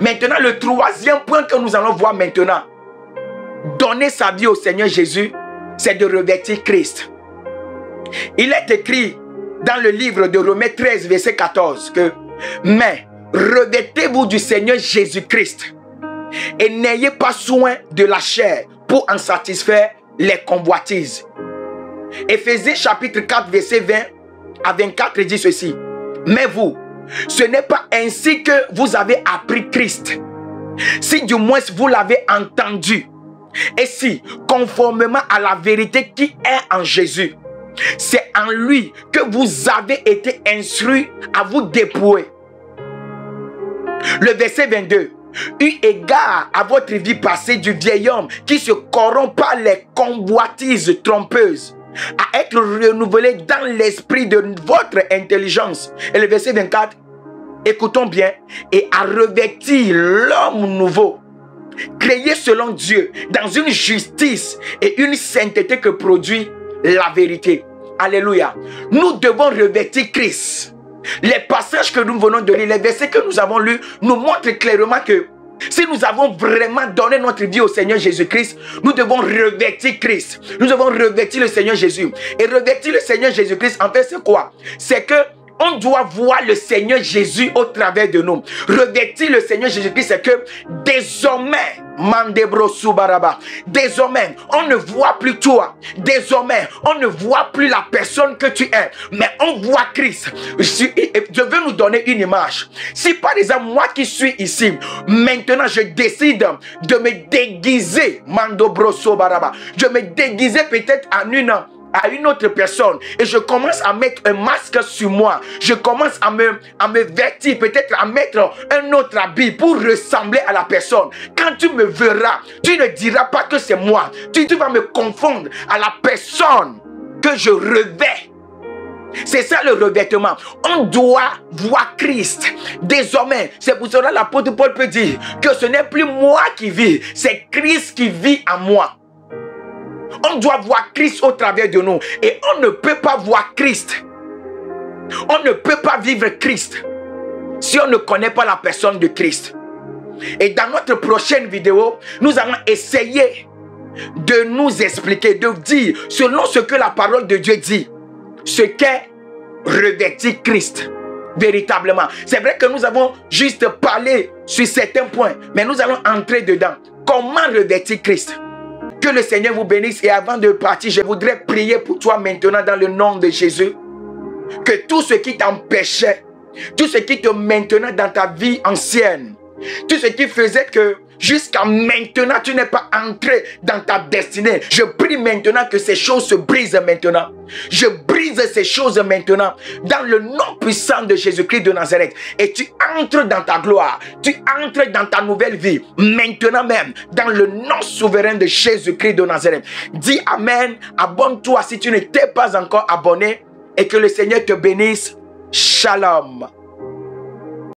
Maintenant, le troisième point que nous allons voir maintenant, donner sa vie au Seigneur Jésus, c'est de revêtir Christ. Il est écrit dans le livre de Romains 13, verset 14, que « Mais revêtez-vous du Seigneur Jésus-Christ et n'ayez pas soin de la chair pour en satisfaire les convoitises. » Éphésiens chapitre 4, verset 20 à 24 dit ceci. « Mais vous, ce n'est pas ainsi que vous avez appris Christ, si du moins vous l'avez entendu, et si, conformément à la vérité qui est en Jésus, c'est en lui que vous avez été instruits à vous dépouiller. » Le verset 22. « Eu égard à votre vie passée du vieil homme qui se corrompt par les convoitises trompeuses, à être renouvelé dans l'esprit de votre intelligence. » Et le verset 24. Écoutons bien. « Et à revêtir l'homme nouveau, créé selon Dieu, dans une justice et une sainteté que produit la vérité. » Alléluia. Nous devons revêtir Christ. Les passages que nous venons de lire, les versets que nous avons lus, nous montrent clairement que si nous avons vraiment donné notre vie au Seigneur Jésus-Christ, nous devons revêtir Christ. Nous devons revêtir le Seigneur Jésus. Et revêtir le Seigneur Jésus-Christ, en fait, c'est quoi? C'est que on doit voir le Seigneur Jésus au travers de nous. Revêtir le Seigneur Jésus-Christ, c'est que désormais, désormais, on ne voit plus toi. Désormais, on ne voit plus la personne que tu es. Mais on voit Christ. Je veux nous donner une image. Si par exemple, moi qui suis ici, maintenant je décide de me déguiser, je me déguiser peut-être à une autre personne et je commence à mettre un masque sur moi, je commence à me vêtir, peut-être à mettre un autre habit pour ressembler à la personne. Quand tu me verras, tu ne diras pas que c'est moi, tu vas me confondre à la personne que je revêts. C'est ça le revêtement. On doit voir Christ. Désormais, c'est pour cela que l'apôtre Paul peut dire que ce n'est plus moi qui vis, c'est Christ qui vit en moi. On doit voir Christ au travers de nous. Et on ne peut pas voir Christ. On ne peut pas vivre Christ si on ne connaît pas la personne de Christ. Et dans notre prochaine vidéo, nous allons essayer de nous expliquer, de dire, selon ce que la parole de Dieu dit, ce qu'est revêtir Christ. Véritablement. C'est vrai que nous avons juste parlé sur certains points, mais nous allons entrer dedans. Comment revêtir Christ? Que le Seigneur vous bénisse. Et avant de partir, je voudrais prier pour toi maintenant dans le nom de Jésus. Que tout ce qui t'empêchait, tout ce qui te maintenait dans ta vie ancienne, tout ce qui faisait que jusqu'à maintenant tu n'es pas entré dans ta destinée, je prie maintenant que ces choses se brisent maintenant. Je brise ces choses maintenant dans le nom puissant de Jésus-Christ de Nazareth. Et tu entres dans ta gloire, tu entres dans ta nouvelle vie maintenant même, dans le nom souverain de Jésus-Christ de Nazareth. Dis Amen, abonne-toi si tu ne t'es pas encore abonné et que le Seigneur te bénisse. Shalom.